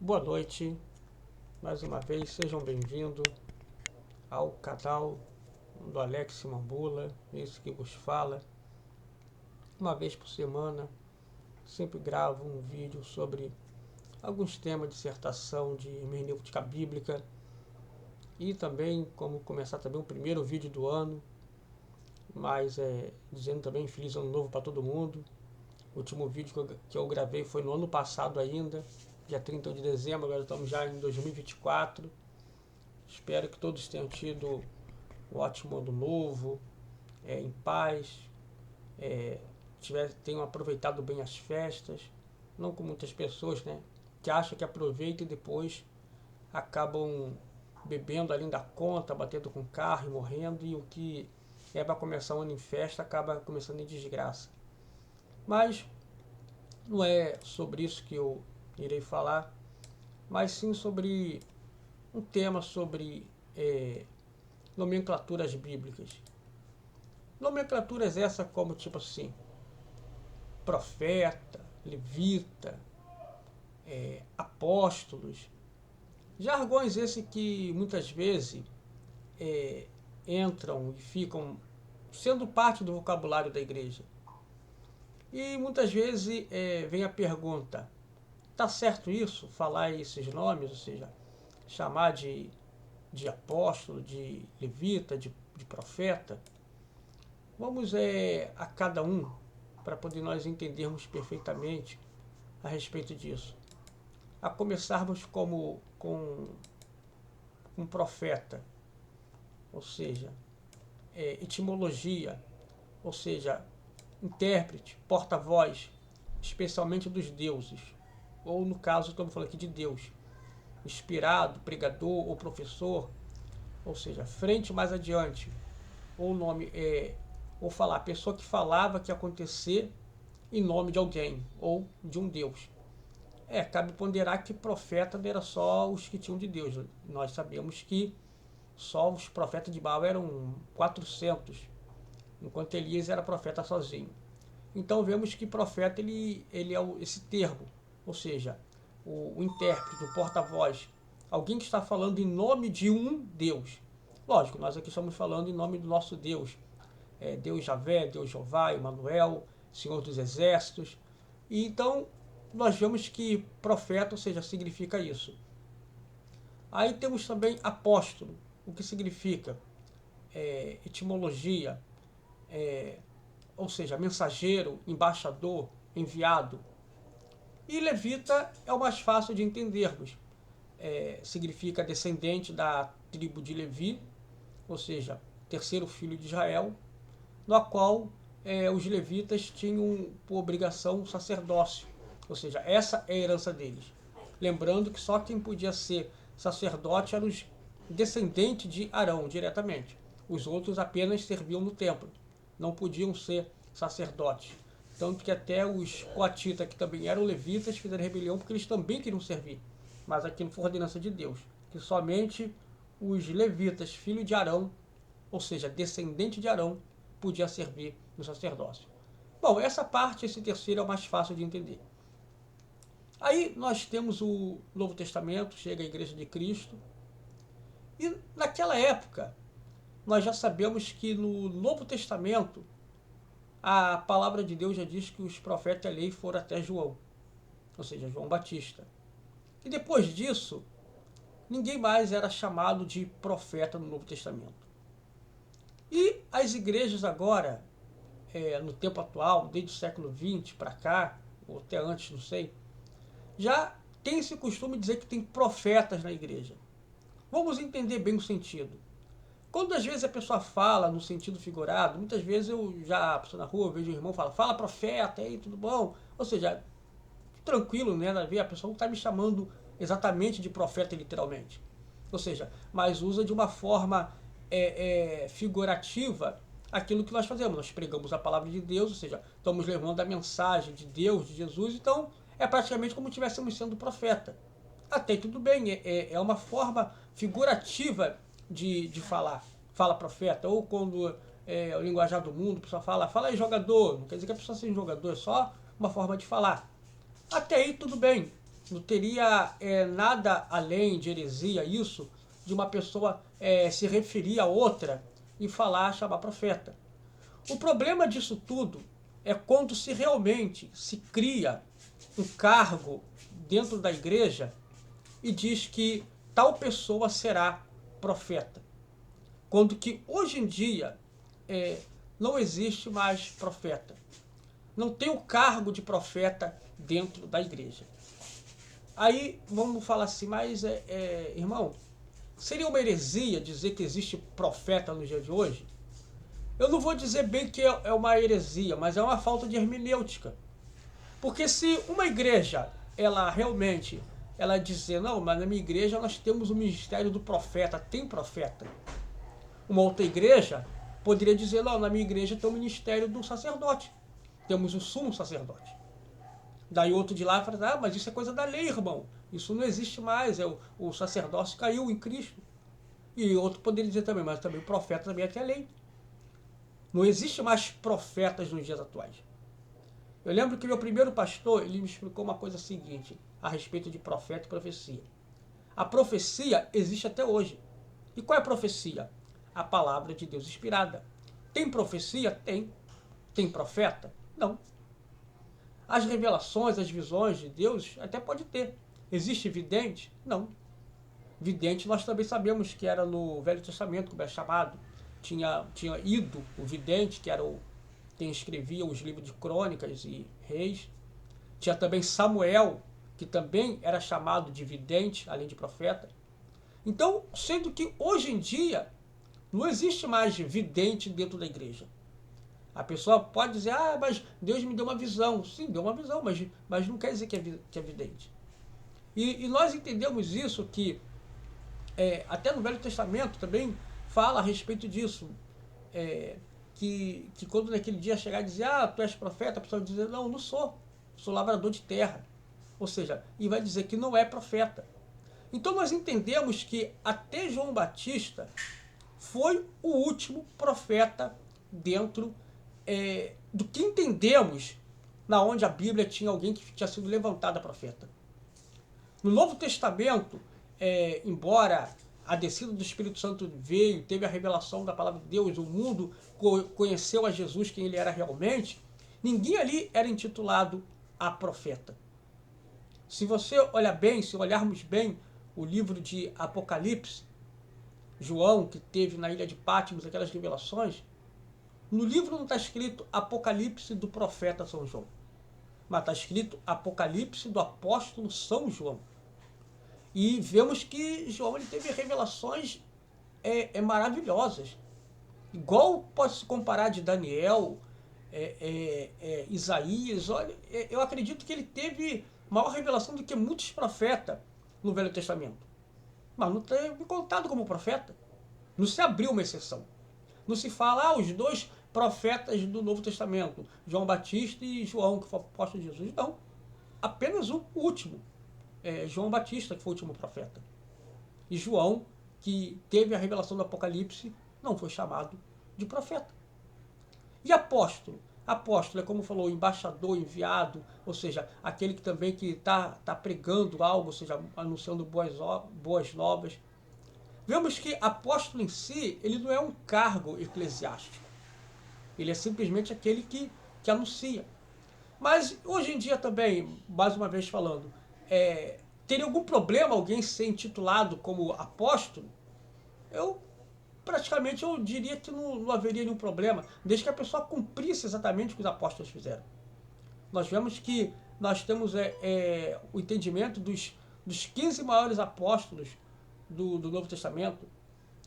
Boa noite, mais uma vez, sejam bem-vindos ao canal do Alex Mambula, esse que vos fala. Uma vez por semana, sempre gravo um vídeo sobre alguns temas de dissertação de hermenêutica bíblica e também como começar também o primeiro vídeo do ano, mas dizendo também feliz ano novo para todo mundo. O último vídeo que eu gravei foi no ano passado ainda, dia 30 de dezembro, agora estamos já em 2024. Espero que todos tenham tido um ótimo ano novo, em paz, tenham aproveitado bem as festas, não com muitas pessoas, né, que acham que aproveitam e depois acabam bebendo além da conta, batendo com carro e morrendo, e o que é para começar o ano em festa acaba começando em desgraça. Mas não é sobre isso que eu irei falar, mas sim sobre um tema sobre nomenclaturas bíblicas. Nomenclaturas essa como tipo assim, profeta, levita, apóstolos. Jargões esse que muitas vezes entram e ficam sendo parte do vocabulário da igreja. E muitas vezes vem a pergunta, tá certo isso? Falar esses nomes, ou seja, chamar de apóstolo, de levita, de profeta? Vamos a cada um, para poder nós entendermos perfeitamente a respeito disso. A começarmos com um profeta, ou seja, etimologia, ou seja, intérprete, porta-voz, especialmente dos deuses, ou no caso, estamos falando aqui de Deus, inspirado, pregador ou professor, ou seja, frente mais adiante, ou nome ou falar, a pessoa que falava que ia acontecer em nome de alguém, ou de um Deus. Cabe ponderar que profeta não era só os que tinham de Deus. Nós sabemos que só os profetas de Baal eram 400, enquanto Elias era profeta sozinho. Então vemos que profeta ele é esse termo, ou seja, o intérprete, o porta-voz, alguém que está falando em nome de um Deus. Lógico, nós aqui estamos falando em nome do nosso Deus, Deus Javé, Deus Jeová, Emanuel, Senhor dos Exércitos. E então nós vemos que profeta, ou seja, significa isso. Aí temos também apóstolo, o que significa etimologia, ou seja, mensageiro, embaixador, enviado. E levita é o mais fácil de entendermos. Significa descendente da tribo de Levi, ou seja, terceiro filho de Israel, no qual os levitas tinham por obrigação o sacerdócio, ou seja, essa é a herança deles. Lembrando que só quem podia ser sacerdote eram os descendentes de Arão diretamente. Os outros apenas serviam no templo, não podiam ser sacerdotes. Tanto que até os coatitas, que também eram levitas, fizeram rebelião porque eles também queriam servir. Mas aquilo foi ordenança de Deus, que somente os levitas, filho de Arão, ou seja, descendente de Arão, podia servir no sacerdócio. Bom, essa parte, esse terceiro é o mais fácil de entender. Aí nós temos o Novo Testamento, chega a Igreja de Cristo, e naquela época nós já sabemos que no Novo Testamento a palavra de Deus já diz que os profetas e a lei foram até João, ou seja, João Batista. E depois disso, ninguém mais era chamado de profeta no Novo Testamento. E as igrejas agora, no tempo atual, desde o século XX para cá, ou até antes, não sei, já tem esse costume de dizer que tem profetas na igreja. Vamos entender bem o sentido. Quando às vezes a pessoa fala no sentido figurado, muitas vezes eu já passo na rua, vejo um irmão fala profeta, aí tudo bom? Ou seja, tranquilo, né? A pessoa não está me chamando exatamente de profeta literalmente. Ou seja, mas usa de uma forma figurativa aquilo que nós fazemos. Nós pregamos a palavra de Deus, ou seja, estamos levando a mensagem de Deus, de Jesus, então é praticamente como se estivéssemos sendo profeta. Até tudo bem, é uma forma figurativa de falar. Fala profeta, ou quando o linguajar do mundo, a pessoa fala aí jogador, não quer dizer que a pessoa seja um jogador, é só uma forma de falar. Até aí tudo bem. Não teria nada além de heresia isso, de uma pessoa se referir a outra e falar, chamar profeta. O problema disso tudo é quando se realmente se cria um cargo dentro da igreja e diz que tal pessoa será profeta. Quando que hoje em dia não existe mais profeta. Não tem o cargo de profeta dentro da igreja. Aí vamos falar assim, mas irmão, seria uma heresia dizer que existe profeta no dia de hoje? Eu não vou dizer bem que é uma heresia, mas é uma falta de hermenêutica. Porque se uma igreja, ela realmente, ela dizer, não, mas na minha igreja nós temos o ministério do profeta, tem profeta. Uma outra igreja poderia dizer, não, na minha igreja tem o ministério do sacerdote, temos o sumo sacerdote. Daí outro de lá fala, mas isso é coisa da lei, irmão, isso não existe mais, o sacerdócio caiu em Cristo. E outro poderia dizer também, mas também o profeta também é que é lei. Não existe mais profetas nos dias atuais. Eu lembro que meu primeiro pastor, ele me explicou uma coisa seguinte, a respeito de profeta e profecia. A profecia existe até hoje. E qual é a profecia? A palavra de Deus inspirada. Tem profecia? Tem. Tem profeta? Não. As revelações, as visões de Deus, até pode ter. Existe vidente? Não. Vidente nós também sabemos que era no Velho Testamento, como é chamado. Tinha Ido, o vidente, que era quem escrevia os livros de crônicas e reis. Tinha também Samuel, que também era chamado de vidente, além de profeta. Então, sendo que hoje em dia não existe mais vidente dentro da igreja. A pessoa pode dizer, mas Deus me deu uma visão. Sim, deu uma visão, mas não quer dizer que é vidente. E nós entendemos isso que, até no Velho Testamento também fala a respeito disso. Que quando naquele dia chegar e dizer, tu és profeta, a pessoa vai dizer, não sou lavrador de terra. Ou seja, e vai dizer que não é profeta. Então nós entendemos que até João Batista foi o último profeta dentro do que entendemos na onde a Bíblia tinha alguém que tinha sido levantado a profeta. No Novo Testamento, embora a descida do Espírito Santo veio, teve a revelação da palavra de Deus, o mundo conheceu a Jesus, quem ele era realmente, ninguém ali era intitulado a profeta. Se você olhar bem, se olharmos bem o livro de Apocalipse, João, que teve na ilha de Patmos aquelas revelações, no livro não está escrito Apocalipse do profeta São João, mas está escrito Apocalipse do apóstolo São João. E vemos que João ele teve revelações maravilhosas. Igual pode se comparar de Daniel, Isaías. Olha, eu acredito que ele teve maior revelação do que muitos profetas no Velho Testamento. Mas não teve contado como profeta. Não se abriu uma exceção. Não se fala, os dois profetas do Novo Testamento, João Batista e João, que foi apóstolo de Jesus. Não. Apenas o último. João Batista, que foi o último profeta. E João, que teve a revelação do Apocalipse, não foi chamado de profeta. E apóstolo? Apóstolo é, como falou, embaixador, enviado, ou seja, aquele que também que está pregando algo, ou seja, anunciando boas novas. Vemos que apóstolo em si, ele não é um cargo eclesiástico. Ele é simplesmente aquele que anuncia. Mas hoje em dia também, mais uma vez falando, teria algum problema alguém ser intitulado como apóstolo? Eu diria que não haveria nenhum problema, desde que a pessoa cumprisse exatamente o que os apóstolos fizeram. Nós vemos que nós temos o entendimento dos 15 maiores apóstolos do Novo Testamento,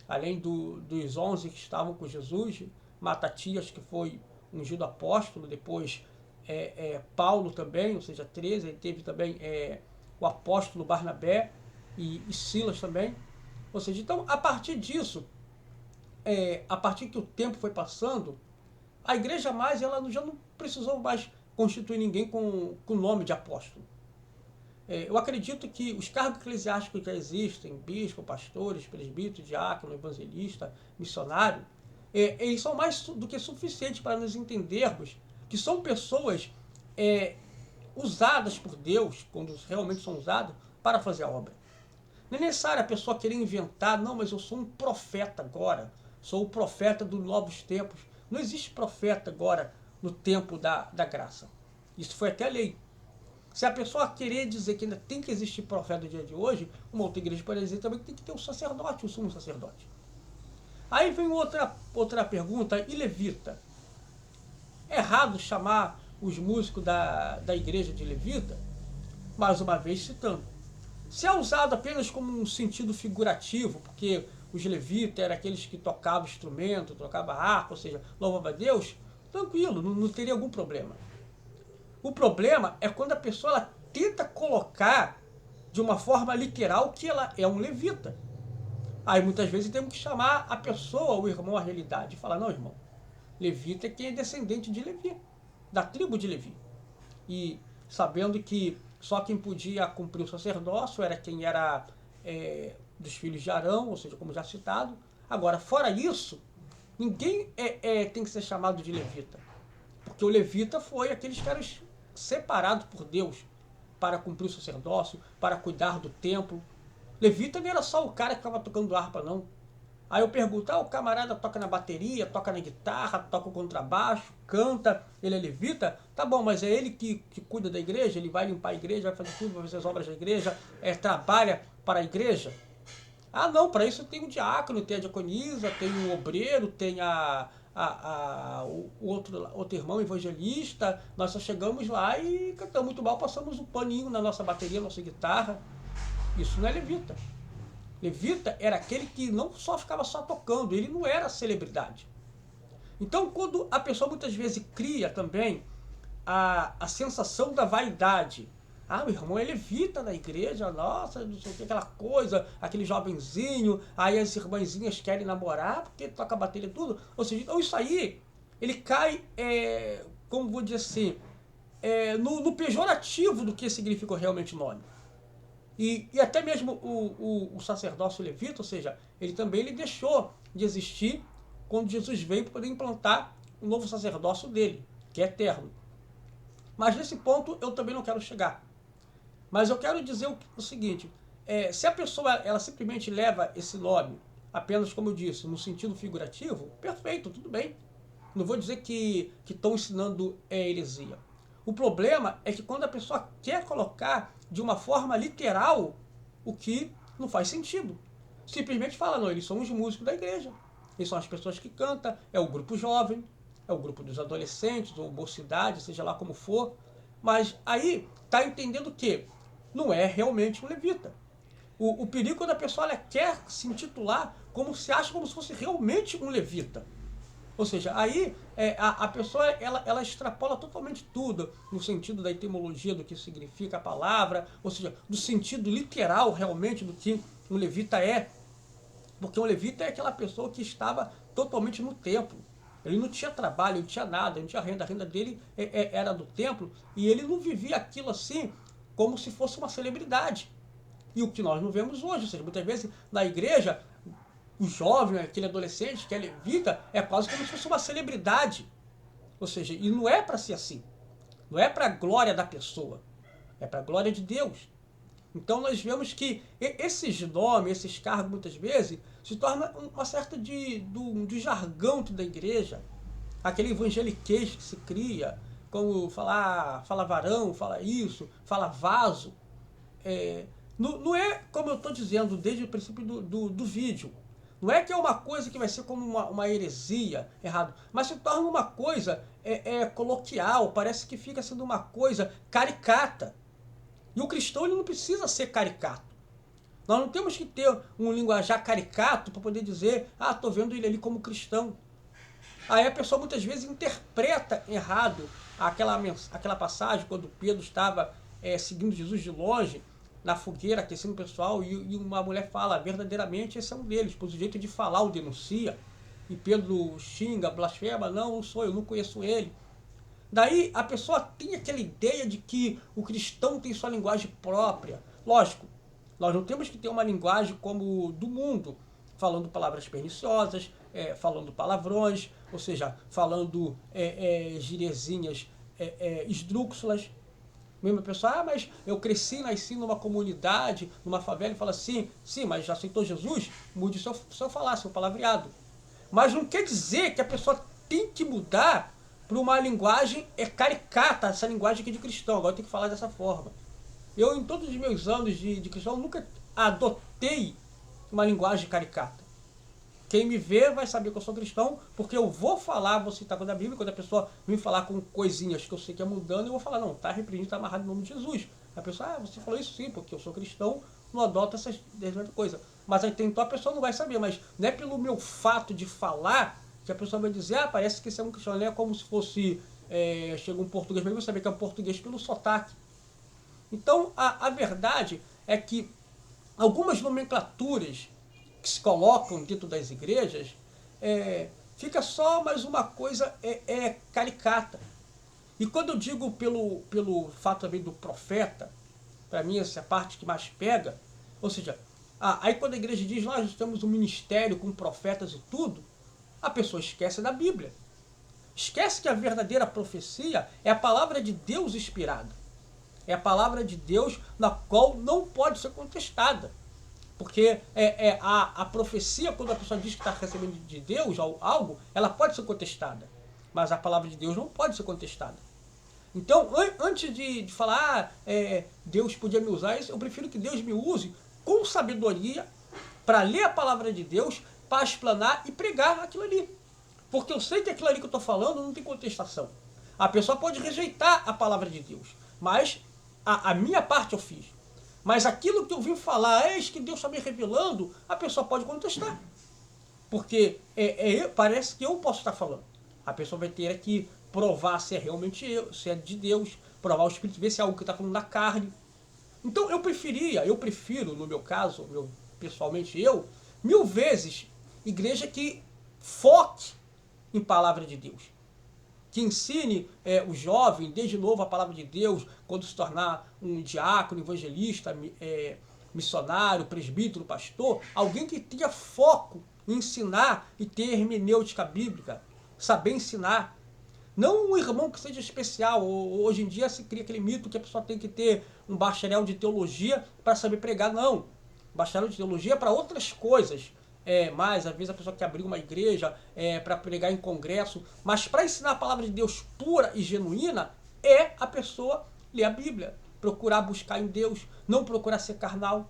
além dos 11 que estavam com Jesus, Matatias, que foi ungido apóstolo, depois Paulo também, ou seja, 13, ele teve também o apóstolo Barnabé e Silas também. Ou seja, então, a partir disso, a partir que o tempo foi passando, a igreja ela já não precisou mais constituir ninguém com o nome de apóstolo. Eu acredito que os cargos eclesiásticos que já existem, bispo, pastores, presbítero, diácono, evangelista, missionário, eles são mais do que suficientes para nos entendermos que são pessoas usadas por Deus, quando realmente são usadas, para fazer a obra. Não é necessário a pessoa querer inventar, não, mas eu sou um profeta agora, sou o profeta dos novos tempos. Não existe profeta agora no tempo da graça. Isso foi até a lei. Se a pessoa querer dizer que ainda tem que existir profeta no dia de hoje, uma outra igreja pode dizer também que tem que ter um sacerdote, um sumo sacerdote. Aí vem outra pergunta, e levita? É errado chamar os músicos da igreja de levita? Mais uma vez citando. Se é usado apenas como um sentido figurativo, porque os levitas eram aqueles que tocavam instrumento, tocavam harpa, ou seja, louvavam a Deus, tranquilo, não teria algum problema. O problema é quando a pessoa ela tenta colocar de uma forma literal que ela é um levita. Aí muitas vezes temos que chamar a pessoa, o irmão, à realidade, e falar, não, irmão, levita é quem é descendente de Levi, da tribo de Levi. E sabendo que só quem podia cumprir o sacerdócio era quem era dos filhos de Arão, ou seja, como já citado. Agora, fora isso, ninguém tem que ser chamado de levita. Porque o levita foi aqueles que eram separados por Deus para cumprir o sacerdócio, para cuidar do templo. Levita não era só o cara que ficava tocando harpa, não. Aí eu pergunto, o camarada toca na bateria, toca na guitarra, toca o contrabaixo, canta, ele é levita? Tá bom, mas é ele que cuida da igreja, ele vai limpar a igreja, vai fazer tudo, vai fazer as obras da igreja, trabalha para a igreja? Ah, não, para isso tem o diácono, tem a diaconisa, tem o obreiro, tem o outro irmão evangelista. Nós só chegamos lá e cantamos muito mal, passamos um paninho na nossa bateria, na nossa guitarra. Isso não é levita. Levita era aquele que não só ficava só tocando, ele não era celebridade. Então, quando a pessoa muitas vezes cria também a sensação da vaidade, o irmão é levita na igreja, nossa, não sei o que, aquela coisa, aquele jovenzinho, aí as irmãzinhas querem namorar porque toca bateria e tudo. Ou seja, então isso aí, ele cai, como vou dizer assim, no pejorativo do que significa realmente o nome. E até mesmo o sacerdócio levita, ou seja, ele deixou de existir quando Jesus veio para poder implantar o novo sacerdócio dele, que é eterno. Mas nesse ponto eu também não quero chegar. Mas eu quero dizer o seguinte, se a pessoa ela simplesmente leva esse nome, apenas como eu disse, no sentido figurativo, perfeito, tudo bem. Não vou dizer que estão ensinando heresia. O problema é que quando a pessoa quer colocar de uma forma literal o que não faz sentido. Simplesmente fala, não, eles são os músicos da igreja. Eles são as pessoas que cantam, é o grupo jovem, é o grupo dos adolescentes, ou mocidade, seja lá como for. Mas aí está entendendo que não é realmente um levita. O perigo quando a pessoa ela quer se intitular como se acha como se fosse realmente um levita. Ou seja, aí a pessoa ela extrapola totalmente tudo no sentido da etimologia do que significa a palavra, ou seja, do sentido literal realmente do que um levita é. Porque um levita é aquela pessoa que estava totalmente no templo. Ele não tinha trabalho, não tinha nada, não tinha renda. A renda dele era do templo e ele não vivia aquilo assim como se fosse uma celebridade. E o que nós não vemos hoje, ou seja, muitas vezes na igreja o jovem, aquele adolescente que é levita, é quase como se fosse uma celebridade. Ou seja, e não é para ser assim. Não é para a glória da pessoa. É para a glória de Deus. Então nós vemos que esses nomes, esses cargos, muitas vezes, se torna uma certa de jargão da igreja. Aquele evangeliquez que se cria, como fala varão, fala isso, fala vaso. Não é como eu estou dizendo desde o princípio do vídeo. Não é que é uma coisa que vai ser como uma heresia, errado, mas se torna uma coisa coloquial, parece que fica sendo uma coisa caricata. E o cristão ele não precisa ser caricato. Nós não temos que ter um linguajar caricato para poder dizer, estou vendo ele ali como cristão. Aí a pessoa muitas vezes interpreta errado aquela passagem quando Pedro estava seguindo Jesus de longe, na fogueira, aquecendo o pessoal, e uma mulher fala, verdadeiramente esse é um deles, pois o jeito de falar o denuncia, e Pedro xinga, blasfema, não sou eu, não conheço ele. Daí a pessoa tem aquela ideia de que o cristão tem sua linguagem própria. Lógico, nós não temos que ter uma linguagem como do mundo, falando palavras perniciosas, falando palavrões, ou seja, falando girezinhas esdrúxulas. Mesmo a pessoa, mas eu cresci, nasci numa comunidade, numa favela, e fala assim, sim, mas já aceitou Jesus? Mude o seu falar, seu palavreado. Mas não quer dizer que a pessoa tem que mudar para uma linguagem caricata, essa linguagem aqui de cristão. Agora tem que falar dessa forma. Eu, em todos os meus anos de cristão, nunca adotei uma linguagem caricata. Quem me vê vai saber que eu sou cristão, porque eu vou falar, vou citar coisa da Bíblia, quando a pessoa vem falar com coisinhas que eu sei que é mudando, eu vou falar, não, está repreendido, está amarrado em nome de Jesus. A pessoa, você falou isso sim, porque eu sou cristão, não adoto essas coisas. Mas aí então a pessoa não vai saber, mas não é pelo meu fato de falar que a pessoa vai dizer, parece que esse é um cristão, não é como se fosse, chega um português, mas você saber que é um português pelo sotaque. Então, a verdade é que algumas nomenclaturas que se colocam dentro das igrejas, fica só mais uma coisa caricata. E quando eu digo pelo fato também do profeta, para mim essa é a parte que mais pega, ou seja, aí quando a igreja diz, nós temos um ministério com profetas e tudo, a pessoa esquece da Bíblia. Esquece que a verdadeira profecia é a palavra de Deus inspirada. É a palavra de Deus na qual não pode ser contestada. Porque a profecia, quando a pessoa diz que está recebendo de Deus algo, ela pode ser contestada. Mas a palavra de Deus não pode ser contestada. Então, antes de falar, Deus podia me usar, eu prefiro que Deus me use com sabedoria para ler a palavra de Deus, para explanar e pregar aquilo ali. Porque eu sei que aquilo ali que eu estou falando não tem contestação. A pessoa pode rejeitar a palavra de Deus, mas a minha parte eu fiz. Mas aquilo que eu vim falar, eis que Deus está me revelando, a pessoa pode contestar. Porque parece que eu posso estar falando. A pessoa vai ter que provar se é realmente eu, se é de Deus, provar o Espírito, ver se é algo que está falando da carne. Então eu prefiro, no meu caso, pessoalmente mil vezes, igreja que foque em palavra de Deus. Que ensine o jovem, desde novo, a palavra de Deus, quando se tornar um diácono, evangelista, missionário, presbítero, pastor, alguém que tenha foco em ensinar e ter hermenêutica bíblica, saber ensinar. Não um irmão que seja especial. Hoje em dia se cria aquele mito que a pessoa tem que ter um bacharel de teologia para saber pregar. Não. Bacharel de teologia é para outras coisas. Mas às vezes a pessoa quer abrir uma igreja para pregar em congresso, mas para ensinar a palavra de Deus pura e genuína a pessoa ler a Bíblia, procurar buscar em Deus, não procurar ser carnal.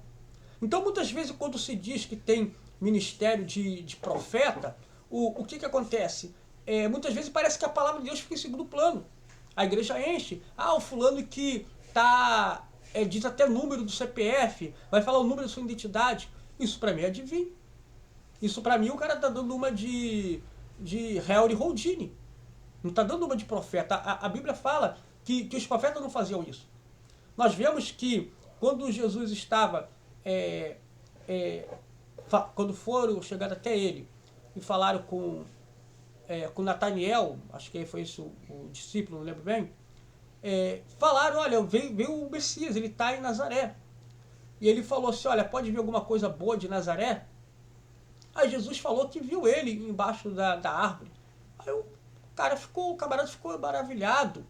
Então muitas vezes quando se diz que tem ministério de profeta, o que acontece? Muitas vezes parece que a palavra de Deus fica em segundo plano. A igreja enche, o fulano que diz até o número do CPF, vai falar o número da sua identidade. Isso para mim é divino. Isso para mim o cara tá dando uma de Harry Houdini. Não está dando uma de profeta. A Bíblia fala que os profetas não faziam isso. Nós vemos que quando Jesus estava, quando foram chegar até ele e falaram com Nataniel, acho que foi isso o discípulo, não lembro bem, falaram, olha, veio o Messias, ele está em Nazaré. E ele falou assim, olha, pode vir alguma coisa boa de Nazaré? Aí Jesus falou que viu ele embaixo da árvore. Aí o camarada ficou maravilhado.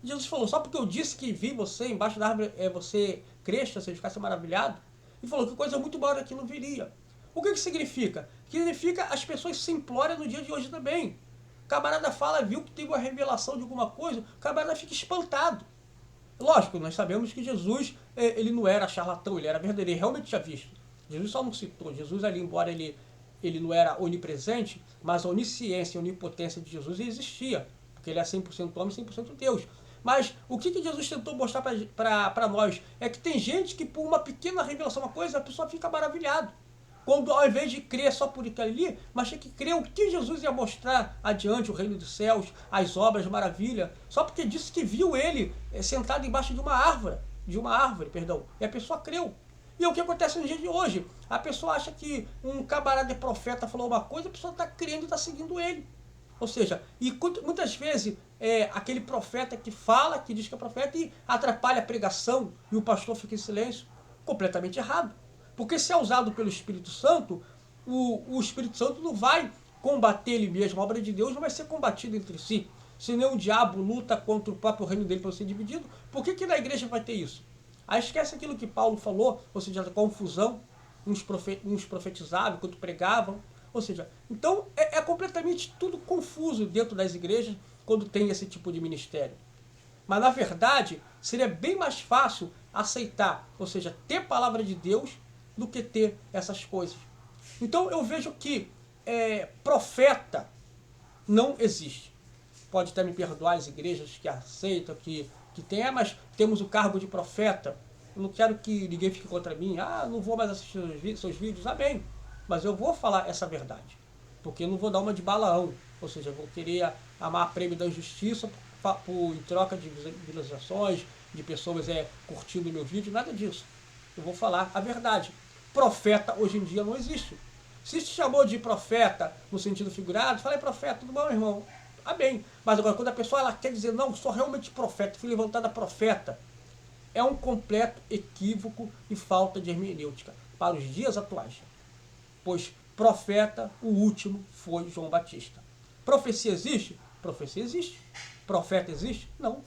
Jesus falou, só porque eu disse que vi você embaixo da árvore, você creste, você ficasse maravilhado? E falou que coisa muito maior aqui não viria. O que significa? Significa as pessoas se imploram no dia de hoje também. O camarada fala, viu que teve uma revelação de alguma coisa, o camarada fica espantado. Lógico, nós sabemos que Jesus, ele não era charlatão, ele era verdadeiro, ele realmente tinha visto. Jesus só não citou. Jesus ali, embora ele não era onipresente, mas a onisciência e a onipotência de Jesus existia, porque ele é 100% homem e 100% Deus. Mas o que Jesus tentou mostrar para nós é que tem gente que por uma pequena revelação, uma coisa, a pessoa fica maravilhado. Quando ao invés de crer só por aquilo ali, mas tem que crer o que Jesus ia mostrar adiante, o reino dos céus, as obras, maravilha, só porque disse que viu ele sentado embaixo de uma árvore, e a pessoa creu. E é o que acontece no dia de hoje. A pessoa acha que um camarada profeta falou uma coisa, a pessoa está crendo e está seguindo ele. Ou seja, e muitas vezes aquele profeta que fala, que diz que é profeta e atrapalha a pregação e o pastor fica em silêncio, completamente errado. Porque se é usado pelo Espírito Santo, o Espírito Santo não vai combater ele mesmo. A obra de Deus não vai ser combatida entre si. se nem o diabo luta contra o próprio reino dele para ser dividido, por que na igreja vai ter isso? Aí esquece aquilo que Paulo falou, ou seja, a confusão, uns profetizavam, enquanto pregavam, ou seja, então é completamente tudo confuso dentro das igrejas quando tem esse tipo de ministério. Mas na verdade, seria bem mais fácil aceitar, ou seja, ter palavra de Deus do que ter essas coisas. Então eu vejo que profeta não existe. Pode até me perdoar as igrejas que aceitam, que tem, mas temos o cargo de profeta. Eu não quero que ninguém fique contra mim. Não vou mais assistir seus vídeos. Amém. Mas eu vou falar essa verdade. Porque eu não vou dar uma de Balaão. Ou seja, eu vou querer amar prêmio da injustiça em troca de visualizações, de pessoas curtindo o meu vídeo. Nada disso. Eu vou falar a verdade. Profeta hoje em dia não existe. Se te chamou de profeta no sentido figurado, fala aí, profeta, tudo bom, irmão? Amém. Mas agora, quando a pessoa ela quer dizer, não, sou realmente profeta, fui levantada profeta, é um completo equívoco e falta de hermenêutica para os dias atuais. Pois profeta, o último, foi João Batista. Profecia existe? Profecia existe. Profeta existe? Não.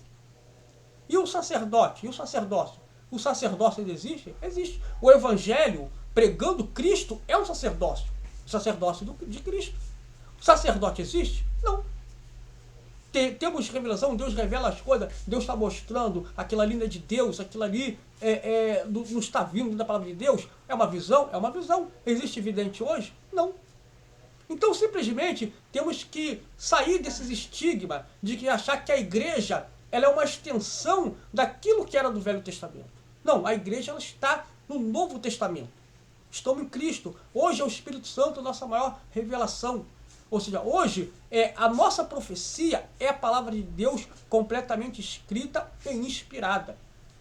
E o sacerdote? E o sacerdócio? O sacerdócio ele existe? Existe. O evangelho, pregando Cristo, é um sacerdócio. O sacerdócio de Cristo. O sacerdote existe? Não. Temos revelação, Deus revela as coisas, Deus está mostrando aquela linha de Deus, aquilo ali não está vindo da palavra de Deus. É uma visão? É uma visão. Existe vidente hoje? Não. Então, simplesmente, temos que sair desses estigmas de que achar que a igreja ela é uma extensão daquilo que era do Velho Testamento. Não, a igreja ela está no Novo Testamento. Estamos em Cristo. Hoje é o Espírito Santo a nossa maior revelação. Ou seja, hoje a nossa profecia é a palavra de Deus completamente escrita e inspirada.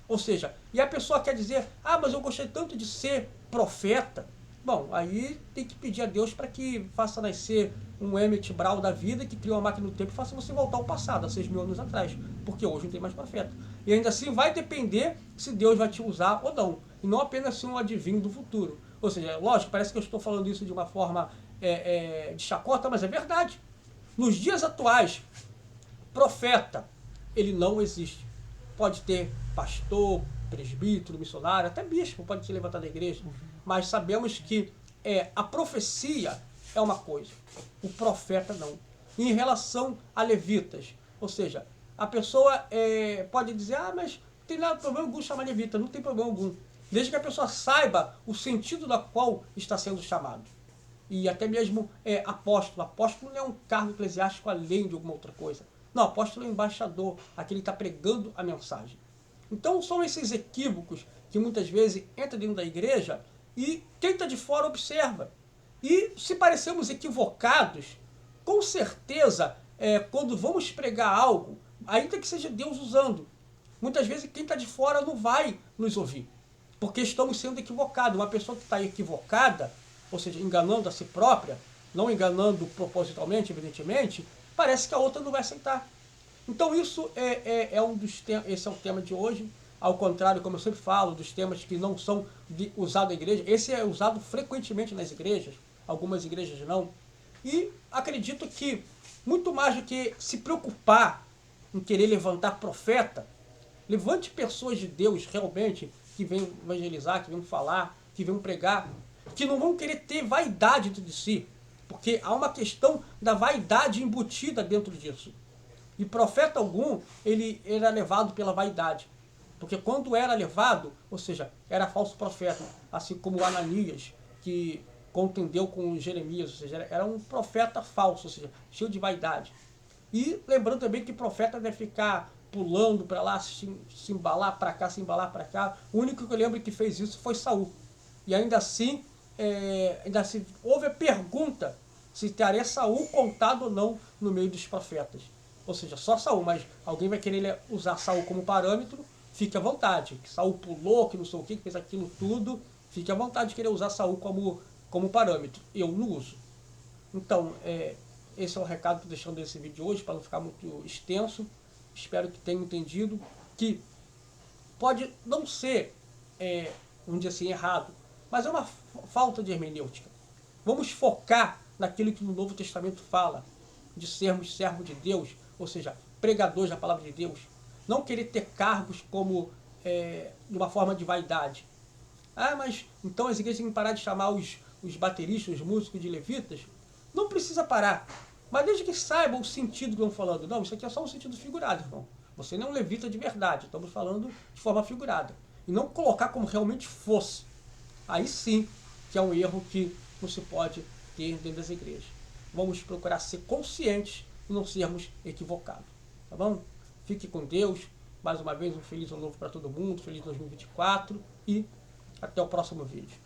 Ou seja, e a pessoa quer dizer, mas eu gostei tanto de ser profeta. Bom, aí tem que pedir a Deus para que faça nascer um Emmett Brown da vida, que cria uma máquina do tempo e faça você voltar ao passado, há 6.000 anos atrás. Porque hoje não tem mais profeta. E ainda assim vai depender se Deus vai te usar ou não. E não apenas ser um adivinho do futuro. Ou seja, lógico, parece que eu estou falando isso de uma forma de chacota, mas é verdade. Nos dias atuais, profeta, ele não existe. Pode ter pastor, presbítero, missionário, até bispo pode se levantar da igreja, mas sabemos que a profecia é uma coisa, o profeta não. Em relação a levitas, ou seja, a pessoa pode dizer, mas não tem nada problema algum chamar levita, não tem problema algum, desde que a pessoa saiba o sentido da qual está sendo chamado. E até mesmo apóstolo. Apóstolo não é um cargo eclesiástico além de alguma outra coisa. Não, apóstolo é embaixador, aquele que está pregando a mensagem. Então são esses equívocos que muitas vezes entram dentro da igreja e quem está de fora observa. E se parecemos equivocados, com certeza, quando vamos pregar algo, ainda que seja Deus usando, muitas vezes quem está de fora não vai nos ouvir, porque estamos sendo equivocados. Uma pessoa que está equivocada, ou seja, enganando a si própria, não enganando propositalmente, evidentemente, parece que a outra não vai aceitar. Então isso esse é o tema de hoje, ao contrário, como eu sempre falo, dos temas que não são usados na igreja. Esse é usado frequentemente nas igrejas, algumas igrejas não. E acredito que, muito mais do que se preocupar em querer levantar profeta, levante pessoas de Deus realmente, que venham evangelizar, que venham falar, que venham pregar, que não vão querer ter vaidade dentro de si, porque há uma questão da vaidade embutida dentro disso. E profeta algum, ele era levado pela vaidade, porque quando era levado, ou seja, era falso profeta, assim como Ananias, que contendeu com Jeremias, ou seja, era um profeta falso, ou seja, cheio de vaidade. E lembrando também que profeta deve ficar pulando para lá, se embalar para cá, se embalar para cá. O único que eu lembro que fez isso foi Saul. E ainda assim houve a pergunta se estaria Saul contado ou não no meio dos profetas. Ou seja, só Saul, mas alguém vai querer usar Saul como parâmetro, fique à vontade. Que Saul pulou, que não sei o que fez aquilo tudo, fique à vontade de querer usar Saul como parâmetro. Eu não uso. Então, esse é o recado que eu estou deixando desse vídeo hoje, para não ficar muito extenso. Espero que tenham entendido que pode não ser, vamos dizer assim, errado, mas é uma falta de hermenêutica. Vamos focar naquilo que no Novo Testamento fala, de sermos servos de Deus, ou seja, pregadores da palavra de Deus, não querer ter cargos como de uma forma de vaidade. Ah, mas então as igrejas têm que parar de chamar os bateristas, os músicos de levitas? Não precisa parar. Mas desde que saibam o sentido que estão falando. Não, isso aqui é só um sentido figurado, irmão. Você não é um levita de verdade. Estamos falando de forma figurada. E não colocar como realmente fosse. Aí sim que é um erro que não se pode ter dentro das igrejas. Vamos procurar ser conscientes e não sermos equivocados. Tá bom? Fique com Deus. Mais uma vez, um feliz ano novo para todo mundo. Feliz 2024 e até o próximo vídeo.